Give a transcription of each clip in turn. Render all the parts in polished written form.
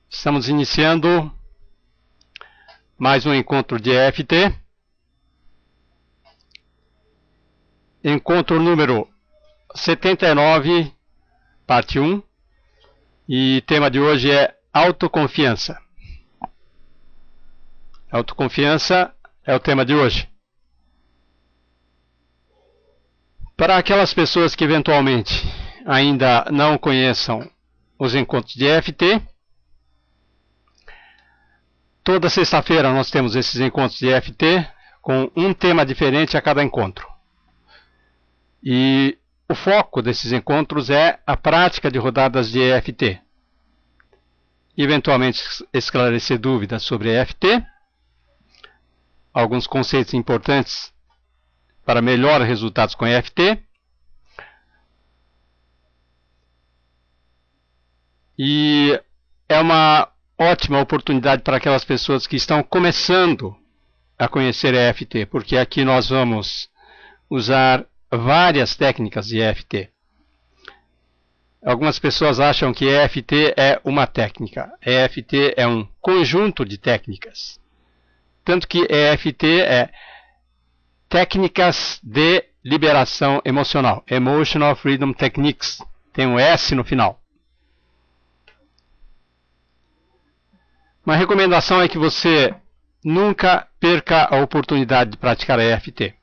Estamos iniciando mais um encontro de EFT. Encontro número 79, parte 1. E o tema de hoje é autoconfiança. Autoconfiança é o tema de hoje. Para aquelas pessoas que eventualmente ainda não conheçam os encontros de EFT, toda sexta-feira nós temos esses encontros de EFT com um tema diferente a cada encontro. E o foco desses encontros é a prática de rodadas de EFT. Eventualmente esclarecer dúvidas sobre EFT, alguns conceitos importantes para melhores resultados com EFT, e é uma ótima oportunidade para aquelas pessoas que estão começando a conhecer EFT, porque aqui nós vamos usar várias técnicas de EFT. Algumas pessoas acham que EFT é uma técnica. EFT é um conjunto de técnicas. Tanto que EFT é técnicas de liberação emocional. Emotional Freedom Techniques. Tem um S no final. Uma recomendação é que você nunca perca a oportunidade de praticar EFT.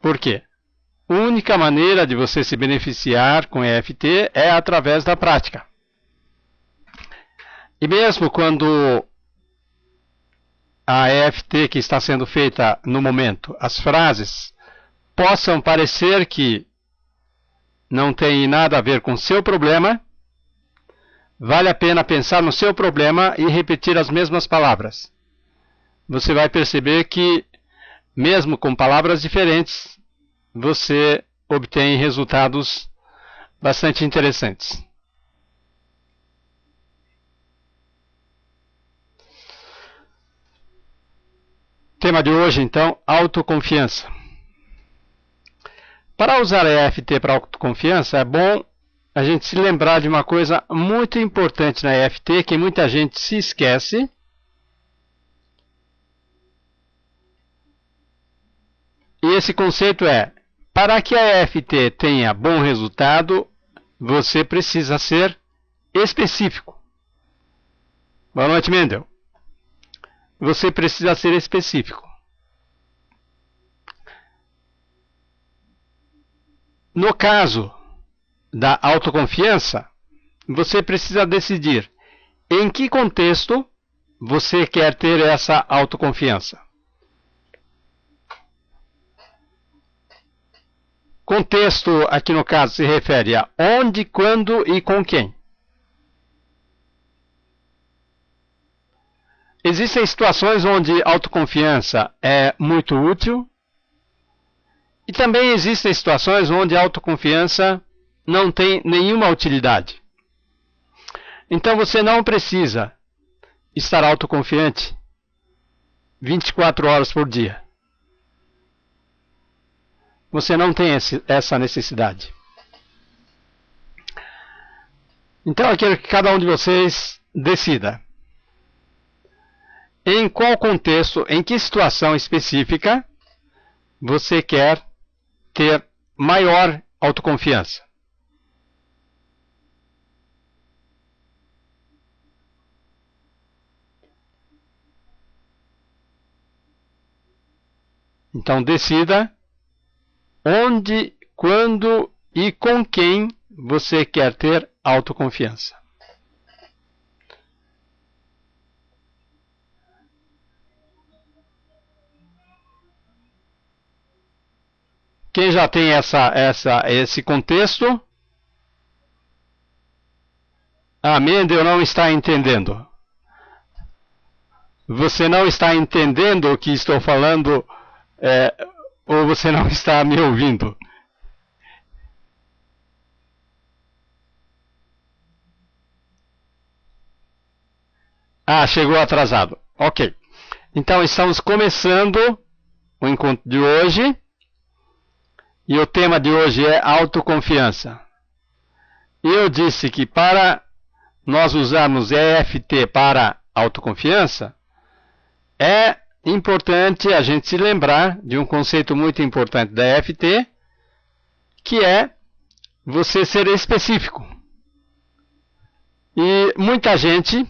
Por quê? A única maneira de você se beneficiar com EFT é através da prática. E mesmo quando a EFT que está sendo feita no momento, as frases possam parecer que não tem nada a ver com o seu problema, vale a pena pensar no seu problema e repetir as mesmas palavras. Você vai perceber que, mesmo com palavras diferentes, você obtém resultados bastante interessantes. Tema de hoje, então, autoconfiança. Para usar a EFT para autoconfiança, é bom a gente se lembrar de uma coisa muito importante na EFT, que muita gente se esquece. E esse conceito é: para que a EFT tenha bom resultado, você precisa ser específico. Boa noite, Mendel. Você precisa ser específico. No caso da autoconfiança, você precisa decidir em que contexto você quer ter essa autoconfiança. Contexto, aqui no caso, se refere a onde, quando e com quem. Existem situações onde autoconfiança é muito útil, e também existem situações onde a autoconfiança não tem nenhuma utilidade. Então você não precisa estar autoconfiante 24 horas por dia. Você não tem essa necessidade. Então eu quero que cada um de vocês decida em qual contexto, em que situação específica você quer ter maior autoconfiança. Então decida onde, quando e com quem você quer ter autoconfiança. Quem já tem esse contexto? A Mendel não está entendendo. Você não está entendendo o que estou falando, ou você não está me ouvindo? Ah, chegou atrasado. Ok. Então estamos começando o encontro de hoje. E o tema de hoje é autoconfiança. E eu disse que para nós usarmos EFT para autoconfiança, é importante a gente se lembrar de um conceito muito importante da EFT, que é você ser específico. E muita gente,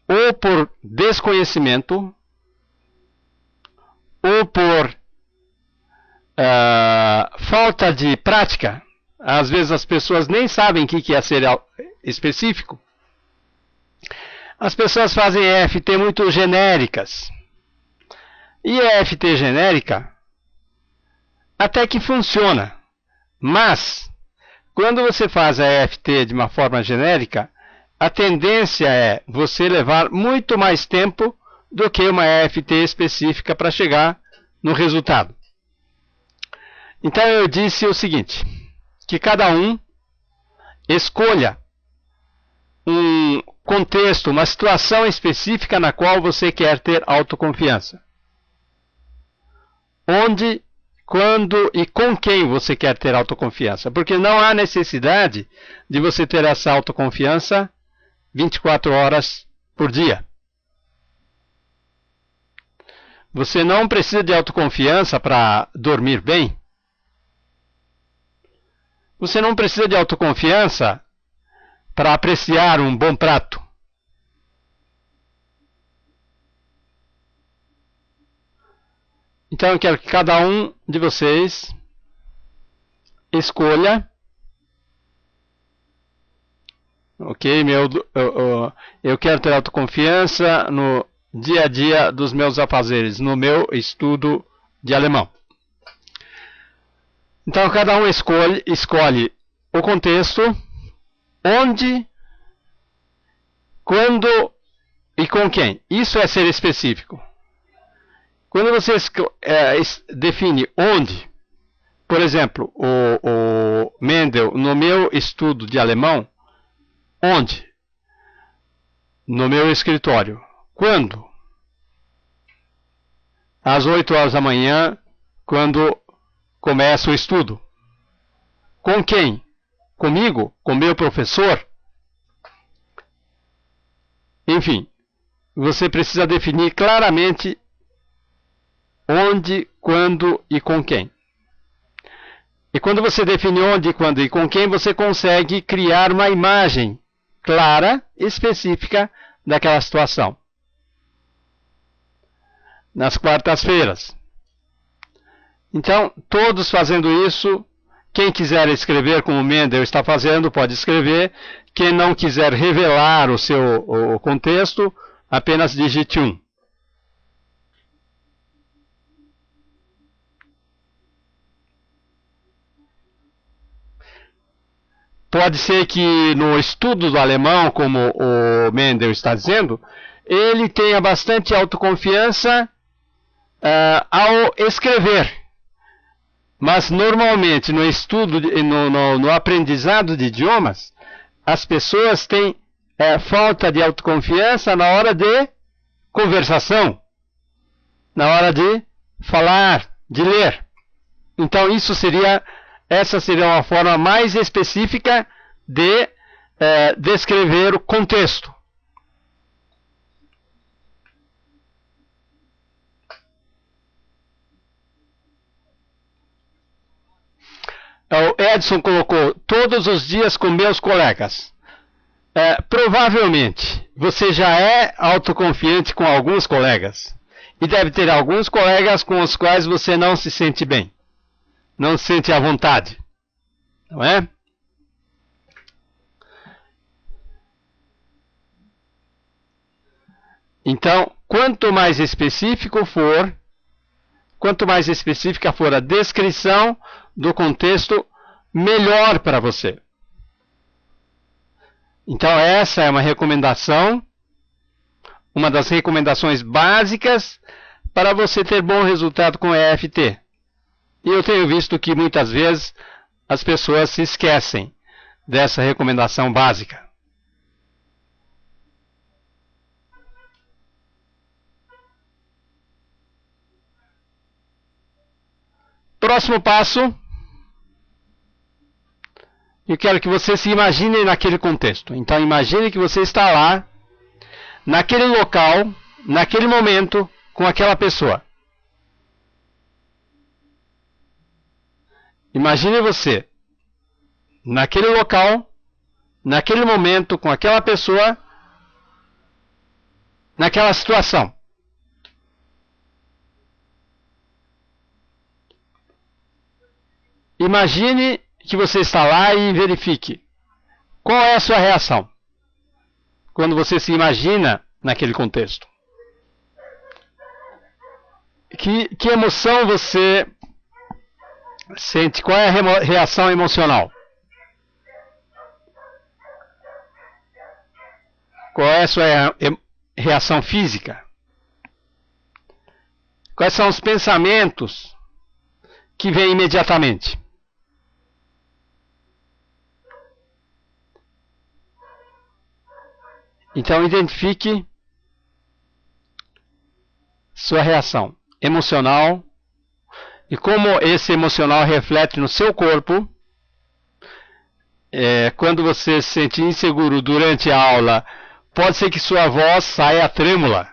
ou por desconhecimento, ou por falta de prática, às vezes as pessoas nem sabem o que é ser específico, as pessoas fazem EFT muito genéricas. E a EFT genérica até que funciona, mas quando você faz a EFT de uma forma genérica, a tendência é você levar muito mais tempo do que uma EFT específica para chegar no resultado. Então eu disse o seguinte, que cada um escolha um contexto, uma situação específica na qual você quer ter autoconfiança. Onde, quando e com quem você quer ter autoconfiança. Porque não há necessidade de você ter essa autoconfiança 24 horas por dia. Você não precisa de autoconfiança para dormir bem. Você não precisa de autoconfiança para apreciar um bom prato. Então eu quero que cada um de vocês escolha, ok? Eu quero ter autoconfiança no dia a dia dos meus afazeres, no meu estudo de alemão. Então cada um escolhe o contexto, onde, quando e com quem. Isso é ser específico. Quando você define onde, por exemplo, o Mendel, no meu estudo de alemão, onde? No meu escritório. Quando? Às 8 horas da manhã, quando começa o estudo. Com quem? Comigo? Com meu professor? Enfim, você precisa definir claramente onde, quando e com quem. E quando você define onde, quando e com quem, você consegue criar uma imagem clara, específica daquela situação. Nas quartas-feiras. Então, todos fazendo isso, quem quiser escrever como o Mendel está fazendo, pode escrever. Quem não quiser revelar o contexto, apenas digite 1. Pode ser que no estudo do alemão, como o Mendel está dizendo, ele tenha bastante autoconfiança ao escrever. Mas normalmente no estudo, no aprendizado de idiomas, as pessoas têm falta de autoconfiança na hora de conversação, na hora de falar, de ler. Então essa seria uma forma mais específica de descrever o contexto. O Edson colocou todos os dias com meus colegas. Provavelmente você já é autoconfiante com alguns colegas. E deve ter alguns colegas com os quais você não se sente bem. Não se sente à vontade. Não é? Então, quanto mais específica for a descrição do contexto, melhor para você. Então essa é uma recomendação, uma das recomendações básicas para você ter bom resultado com EFT. E eu tenho visto que muitas vezes as pessoas se esquecem dessa recomendação básica. Próximo passo Eu quero que você se imagine naquele contexto. Então imagine que você está lá, naquele local, naquele momento, com aquela pessoa. Imagine você, naquele local, naquele momento, com aquela pessoa, naquela situação. Imagine que você está lá e verifique qual é a sua reação quando você se imagina naquele contexto. Que emoção você sente? Qual é a reação emocional? Qual é a sua reação física? Quais são os pensamentos que vêm imediatamente? Então identifique sua reação emocional e como esse emocional reflete no seu corpo. Quando você se sente inseguro durante a aula, pode ser que sua voz saia trêmula.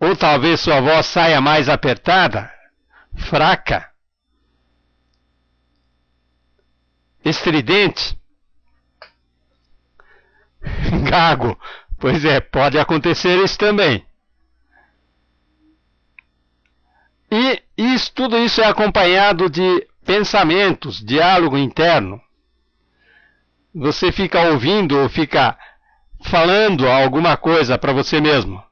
Ou talvez sua voz saia mais apertada, fraca, estridente, gago. Pois é, pode acontecer isso também. E tudo isso é acompanhado de pensamentos, diálogo interno. Você fica ouvindo ou fica falando alguma coisa para você mesmo.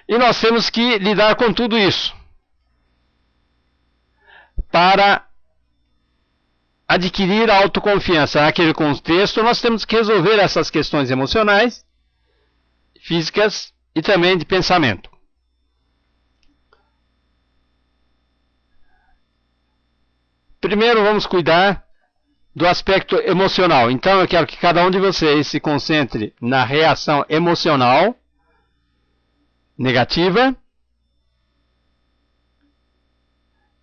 E nós temos que lidar com tudo isso para adquirir a autoconfiança. Naquele contexto, nós temos que resolver essas questões emocionais, físicas e também de pensamento. Primeiro vamos cuidar do aspecto emocional. Então eu quero que cada um de vocês se concentre na reação emocional negativa.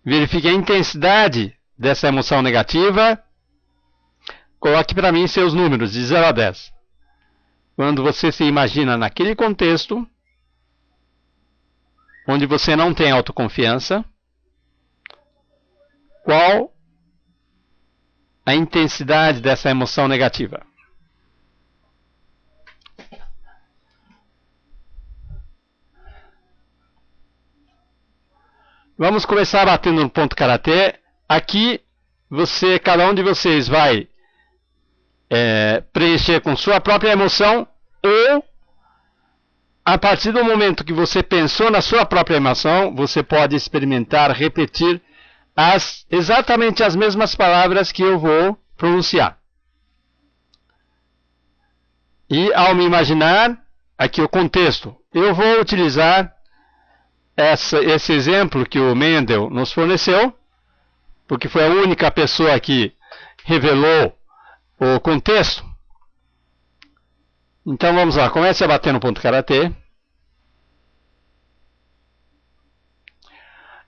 Verifique a intensidade dessa emoção negativa. Coloque para mim seus números de 0 a 10. Quando você se imagina naquele contexto, onde você não tem autoconfiança, qual a intensidade dessa emoção negativa? Vamos começar batendo no ponto karatê. Aqui, cada um de vocês vai preencher com sua própria emoção, ou a partir do momento que você pensou na sua própria emoção, você pode experimentar repetir exatamente as mesmas palavras que eu vou pronunciar. E ao me imaginar, aqui o contexto, eu vou utilizar esse exemplo que o Mendel nos forneceu, porque foi a única pessoa que revelou o contexto. Então vamos lá, comece a bater no ponto karatê.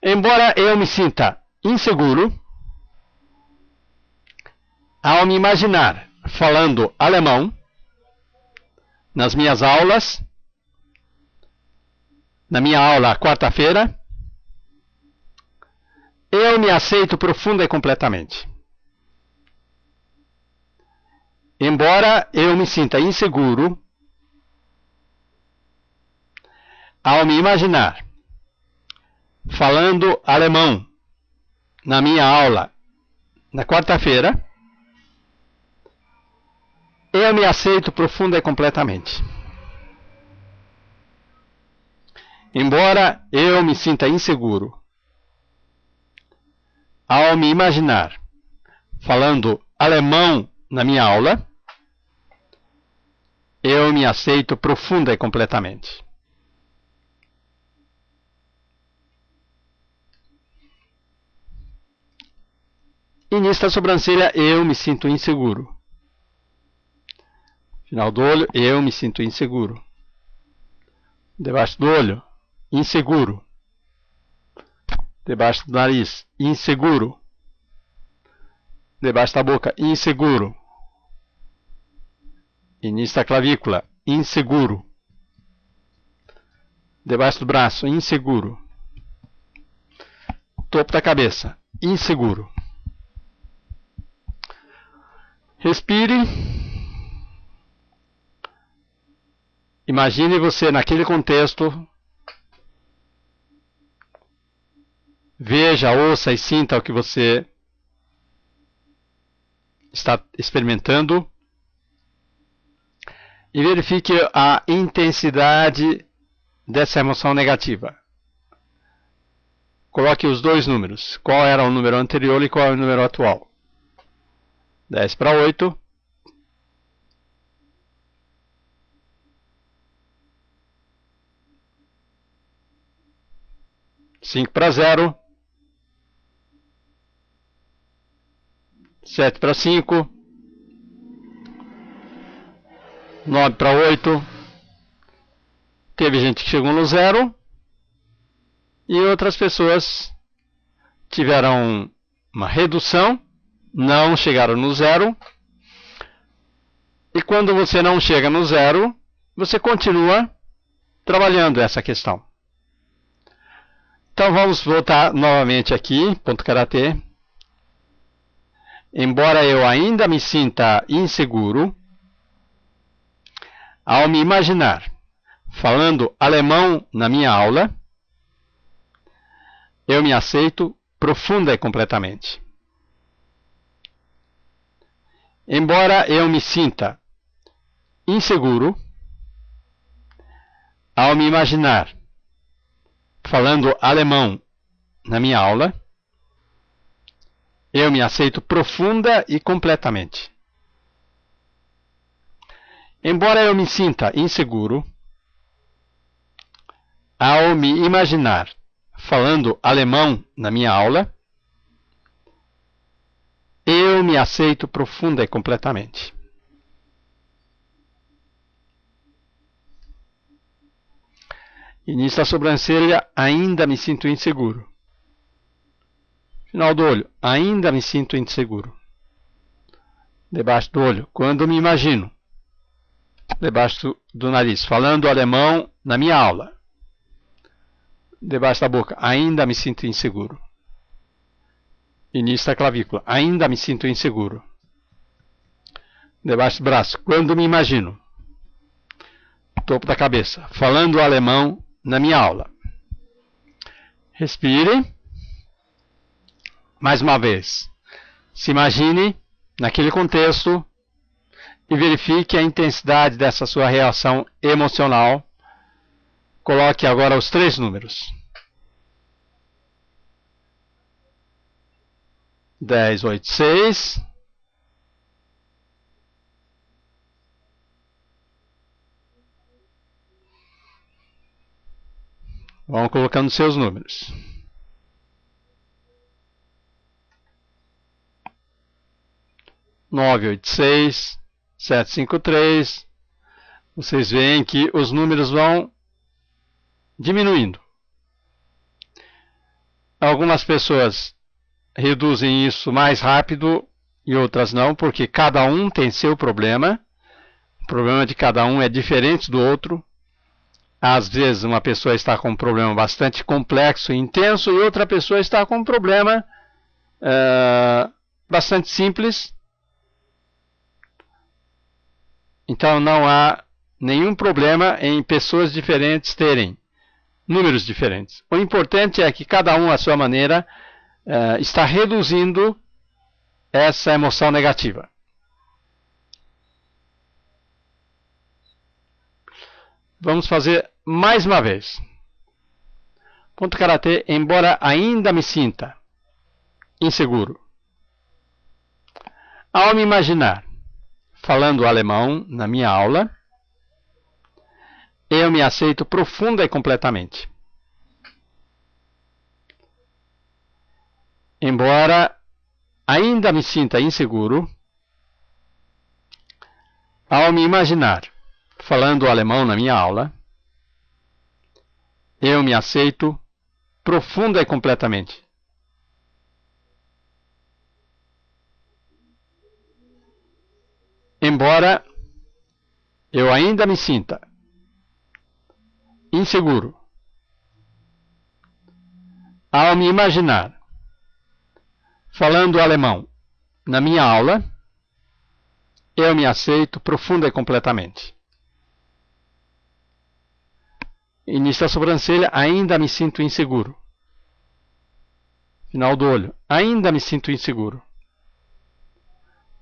Embora eu me sinta inseguro, ao me imaginar falando alemão nas minhas aulas, na minha aula quarta-feira, eu me aceito profunda e completamente. Embora eu me sinta inseguro, ao me imaginar falando alemão na minha aula na quarta-feira, eu me aceito profunda e completamente. Embora eu me sinta inseguro, ao me imaginar falando alemão na minha aula, eu me aceito profunda e completamente. E nesta sobrancelha eu me sinto inseguro. Final do olho, eu me sinto inseguro. Debaixo do olho, inseguro. Debaixo do nariz, inseguro. Debaixo da boca, inseguro. Início da clavícula, inseguro. Debaixo do braço, inseguro. Topo da cabeça, inseguro. Respire. Imagine você naquele contexto. Veja, ouça e sinta o que você está experimentando. E verifique a intensidade dessa emoção negativa. Coloque os dois números. Qual era o número anterior e qual é o número atual? 10 para 8. 5 para 0. 7 para 5. 9 para 8. Teve gente que chegou no 0. E outras pessoas tiveram uma redução, não chegaram no 0. E quando você não chega no 0, você continua trabalhando essa questão. Então vamos voltar novamente aqui, ponto karatê. Embora eu ainda me sinta inseguro, ao me imaginar falando alemão na minha aula, eu me aceito profunda e completamente. Embora eu me sinta inseguro, ao me imaginar falando alemão na minha aula, eu me aceito profunda e completamente. Embora eu me sinta inseguro, ao me imaginar falando alemão na minha aula, eu me aceito profunda e completamente. Início da sobrancelha, ainda me sinto inseguro. Final do olho, ainda me sinto inseguro. Debaixo do olho, quando me imagino. Debaixo do nariz, falando alemão na minha aula. Debaixo da boca, ainda me sinto inseguro. Início da clavícula, ainda me sinto inseguro. Debaixo do braço, quando me imagino. Topo da cabeça, falando alemão na minha aula. Respire. Mais uma vez. Se imagine naquele contexto e verifique a intensidade dessa sua reação emocional. Coloque agora os 3 números. 10, 8, 6. Vão colocando seus números. 9, 8, 6, 7, 5, 3. Vocês veem que os números vão diminuindo. Algumas pessoas reduzem isso mais rápido e outras não, porque cada um tem seu problema. O problema de cada um é diferente do outro. Às vezes uma pessoa está com um problema bastante complexo e intenso e outra pessoa está com um problema bastante simples. Então não há nenhum problema em pessoas diferentes terem números diferentes. O importante é que cada um, à sua maneira, está reduzindo essa emoção negativa. Vamos fazer mais uma vez. Ponto karatê, embora ainda me sinta inseguro. Ao me imaginar falando alemão na minha aula, eu me aceito profunda e completamente. Embora ainda me sinta inseguro, ao me imaginar falando alemão na minha aula, Eu me aceito profunda e completamente. Embora eu ainda me sinta inseguro ao me imaginar falando alemão na minha aula, eu me aceito profunda e completamente. Início da sobrancelha, ainda me sinto inseguro. Final do olho, ainda me sinto inseguro.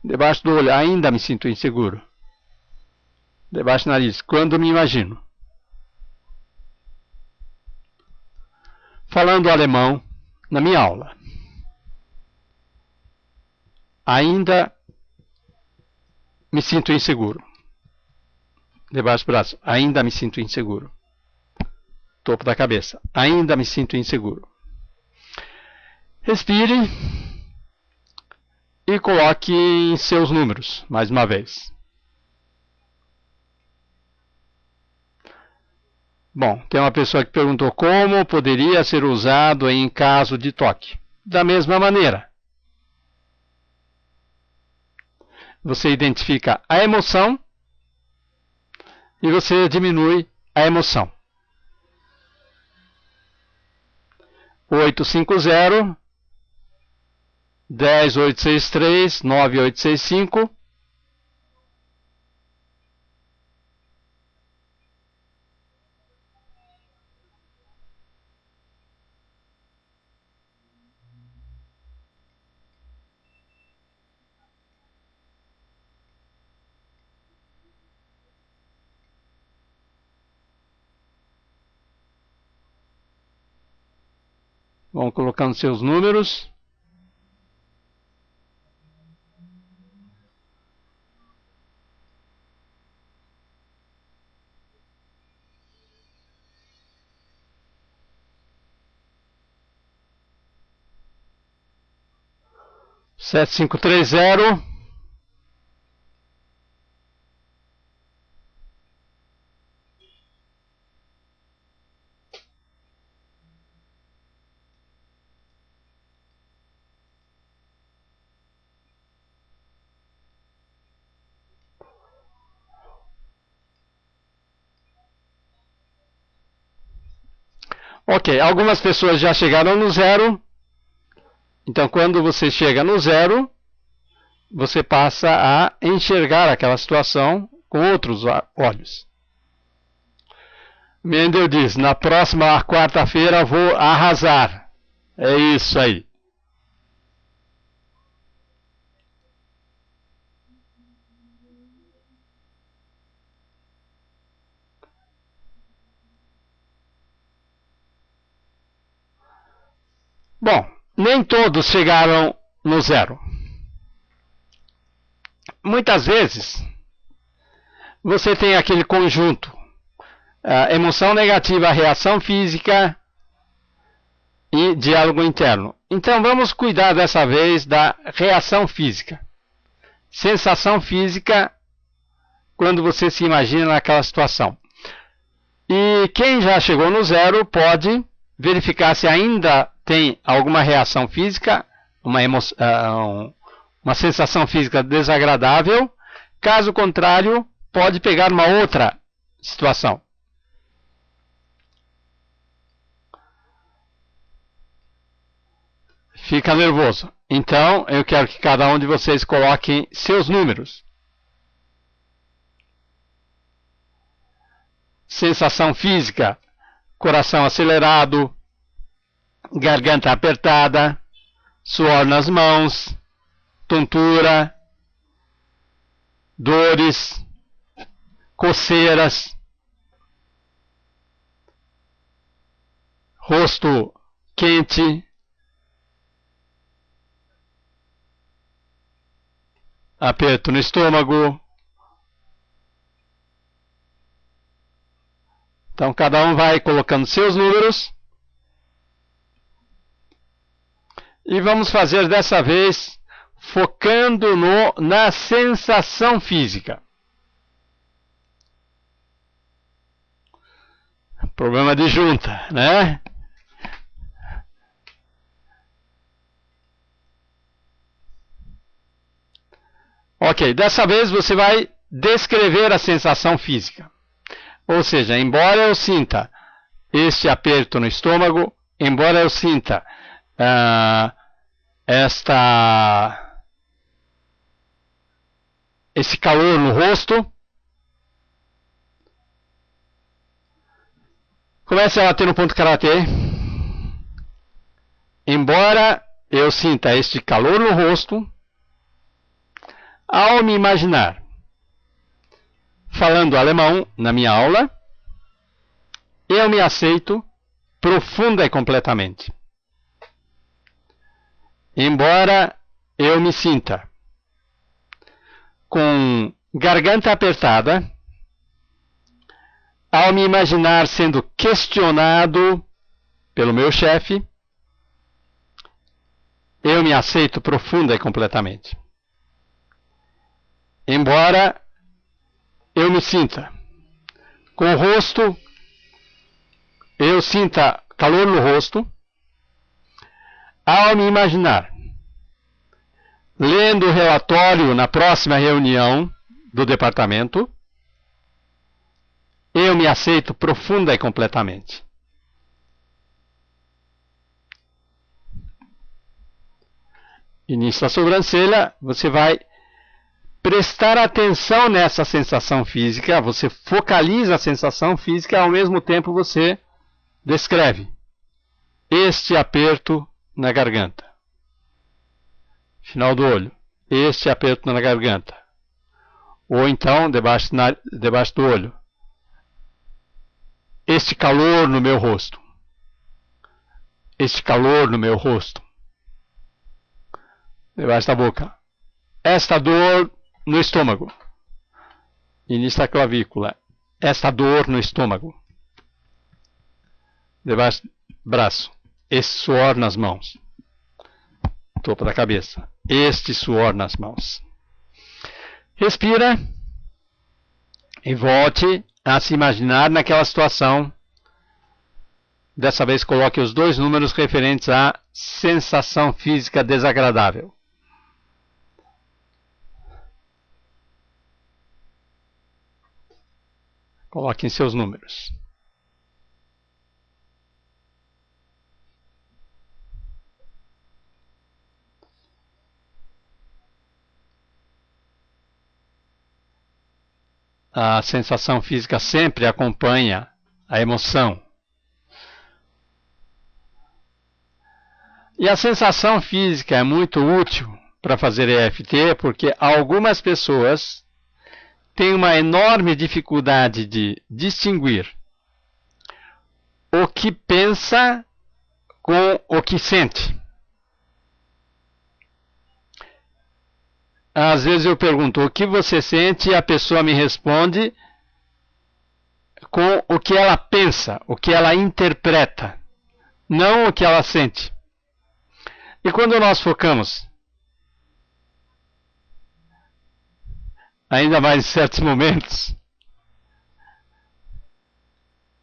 Debaixo do olho, ainda me sinto inseguro. Debaixo do nariz, quando me imagino falando alemão na minha aula, ainda me sinto inseguro. Debaixo do braço, ainda me sinto inseguro. Topo da cabeça, ainda me sinto inseguro. Respire e coloque em seus números, mais uma vez. Bom, tem uma pessoa que perguntou como poderia ser usado em caso de toque. Da mesma maneira. Você identifica a emoção e você diminui a emoção. 850 10863 9865. Vão colocando seus números. Sete, cinco, três, zero. Ok, algumas pessoas já chegaram no zero. Então, quando você chega no zero, você passa a enxergar aquela situação com outros olhos. Mendel diz, na próxima quarta-feira vou arrasar. É isso aí. Bom, nem todos chegaram no zero. Muitas vezes, você tem aquele conjunto, emoção negativa, reação física e diálogo interno. Então, vamos cuidar dessa vez da reação física. Sensação física quando você se imagina naquela situação. E quem já chegou no zero pode verificar se ainda tem alguma reação física, uma sensação física desagradável. Caso contrário, pode pegar uma outra situação. Fica nervoso. Então, eu quero que cada um de vocês coloquem seus números. Sensação física, coração acelerado, garganta apertada, suor nas mãos, tontura, dores, coceiras, rosto quente, aperto no estômago. Então, cada um vai colocando seus números. E vamos fazer dessa vez focando na sensação física. Problema de junta, né? Ok, dessa vez você vai descrever a sensação física. Ou seja, embora eu sinta este aperto no estômago, embora eu sinta esse calor no rosto, comece a bater no ponto karatê. Embora eu sinta este calor no rosto, ao me imaginar falando alemão na minha aula, eu me aceito profunda e completamente. Embora eu me sinta com garganta apertada, ao me imaginar sendo questionado pelo meu chefe, eu me aceito profunda e completamente. Embora eu me sinta com o rosto, eu sinta calor no rosto, ao me imaginar lendo o relatório na próxima reunião do departamento, eu me aceito profunda e completamente. Início da sobrancelha, você vai prestar atenção nessa sensação física, você focaliza a sensação física, ao mesmo tempo você descreve este aperto na garganta. Final do olho, este aperto na garganta. Ou então, debaixo do olho, este calor no meu rosto. Este calor no meu rosto. Debaixo da boca. Esta dor no estômago. Início da clavícula. Esta dor no estômago. Debaixo do braço. Este suor nas mãos. Topo da cabeça. Este suor nas mãos. Respira. E volte a se imaginar naquela situação. Dessa vez coloque os dois números referentes à sensação física desagradável. Coloquem seus números. A sensação física sempre acompanha a emoção. E a sensação física é muito útil para fazer EFT, porque algumas pessoas têm uma enorme dificuldade de distinguir o que pensa com o que sente. Às vezes eu pergunto o que você sente e a pessoa me responde com o que ela pensa, o que ela interpreta, não o que ela sente. E quando nós focamos, ainda mais em certos momentos,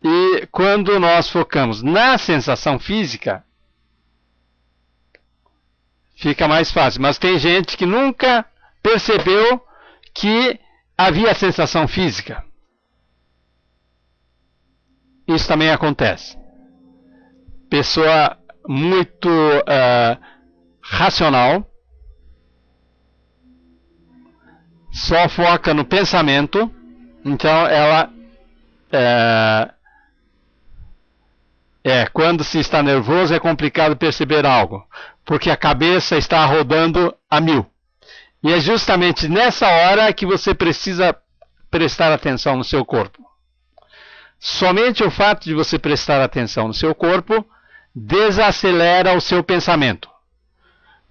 e quando nós focamos na sensação física, fica mais fácil. Mas tem gente que nunca percebeu que havia sensação física. Isso também acontece. Pessoa muito racional, só foca no pensamento, então ela quando se está nervoso é complicado perceber algo, porque a cabeça está rodando a 1000. E é justamente nessa hora que você precisa prestar atenção no seu corpo. Somente o fato de você prestar atenção no seu corpo desacelera o seu pensamento.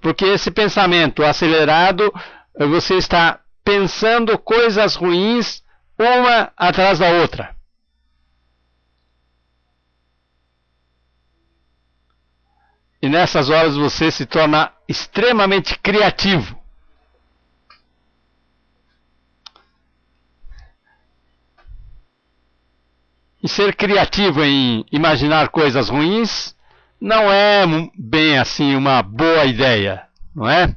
Porque esse pensamento acelerado, você está pensando coisas ruins uma atrás da outra. E nessas horas você se torna extremamente criativo. E ser criativo em imaginar coisas ruins não é bem assim uma boa ideia, não é?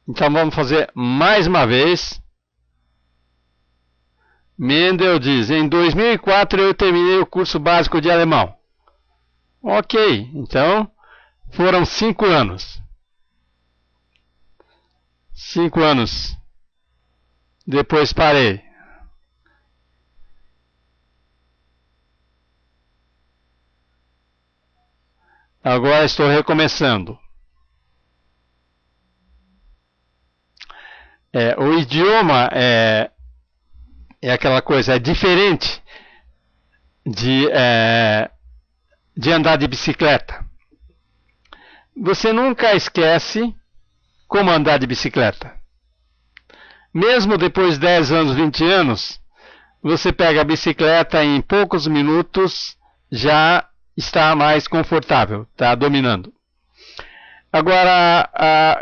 Então vamos fazer mais uma vez. Mendel diz: em 2004 eu terminei o curso básico de alemão. Ok, então foram 5 anos. 5 anos. Depois parei. Agora estou recomeçando. O idioma é aquela coisa, é diferente de andar de bicicleta. Você nunca esquece como andar de bicicleta. Mesmo depois de 10 anos, 20 anos, você pega a bicicleta e em poucos minutos já está mais confortável, está dominando. Agora,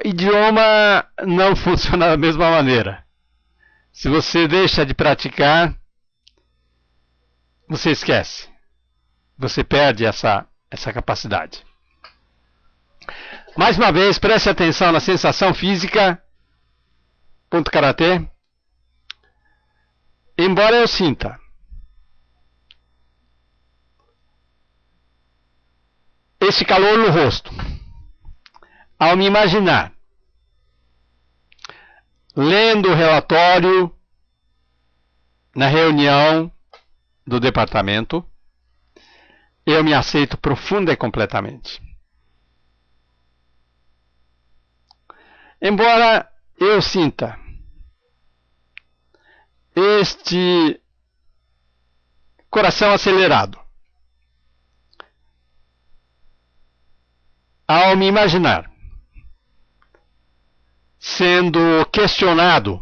idioma não funciona da mesma maneira. Se você deixa de praticar, você esquece. Você perde essa capacidade. Mais uma vez, preste atenção na sensação física. Ponto karatê. Embora eu sinta esse calor no rosto, ao me imaginar lendo o relatório na reunião do departamento, eu me aceito profunda e completamente. Embora eu sinta este coração acelerado, ao me imaginar sendo questionado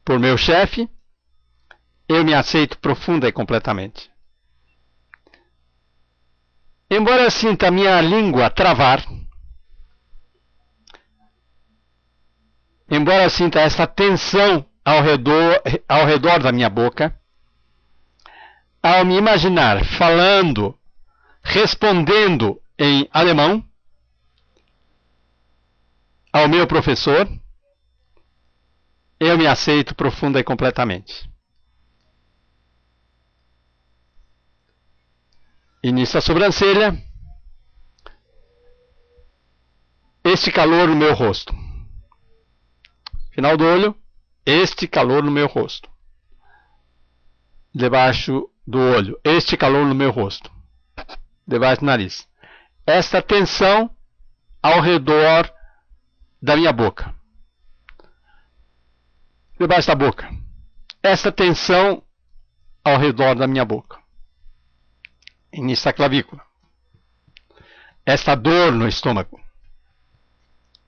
por meu chefe, eu me aceito profunda e completamente. Embora eu sinta a minha língua travar, embora eu sinta essa tensão ao redor da minha boca, ao me imaginar falando, respondendo em alemão ao meu professor, eu me aceito profunda e completamente. Início da sobrancelha, este calor no meu rosto. Final do olho, este calor no meu rosto. Debaixo do olho, este calor no meu rosto. Debaixo do nariz. Esta tensão ao redor da minha boca. Debaixo da boca. Esta tensão ao redor da minha boca. Início da clavícula. Esta dor no estômago.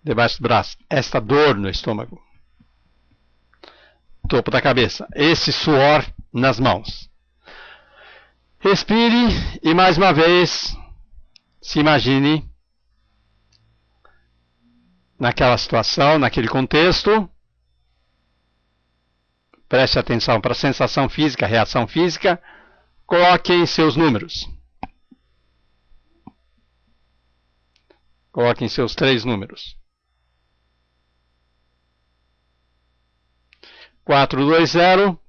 Debaixo do braço. Esta dor no estômago. Topo da cabeça. Esse suor nas mãos. Respire e mais uma vez se imagine naquela situação, naquele contexto. Preste atenção para a sensação física, a reação física. Coloque em seus números. Coloque em seus 3 números. 420.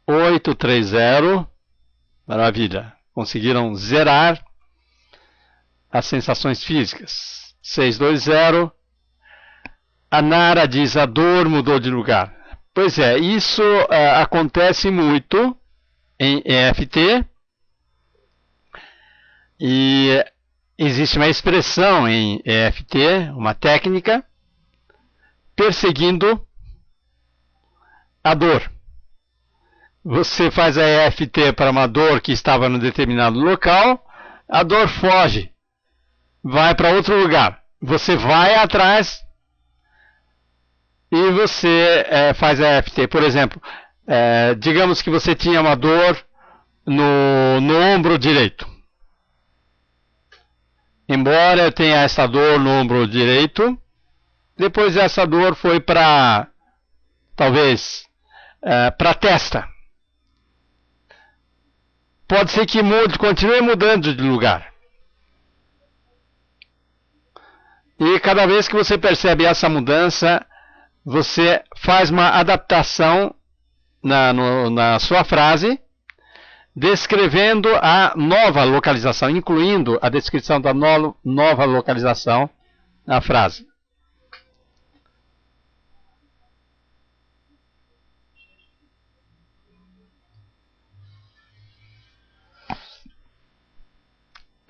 830. Maravilha. Conseguiram zerar as sensações físicas. 620. A Nara diz: a dor mudou de lugar. Pois é, isso acontece muito em EFT. E existe uma expressão em EFT, uma técnica, perseguindo a dor. Você faz a EFT para uma dor que estava em um determinado local, a dor foge, vai para outro lugar. Você vai atrás e você faz a EFT. Por exemplo, digamos que você tinha uma dor no ombro direito. Embora eu tenha essa dor no ombro direito, depois essa dor foi para, talvez, para a testa. Pode ser que continue mudando de lugar. E cada vez que você percebe essa mudança, você faz uma adaptação na sua frase, descrevendo a nova localização, incluindo a descrição da nova localização na frase.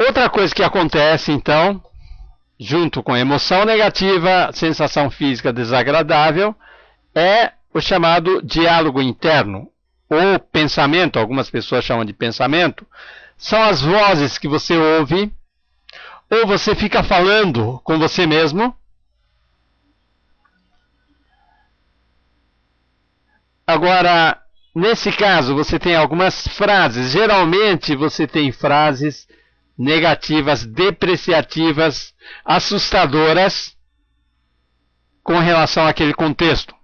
Outra coisa que acontece, então, junto com a emoção negativa, sensação física desagradável, é o chamado diálogo interno, ou pensamento, algumas pessoas chamam de pensamento, são as vozes que você ouve, ou você fica falando com você mesmo. Agora, nesse caso, você tem algumas frases, geralmente você tem frases negativas, depreciativas, assustadoras com relação àquele contexto.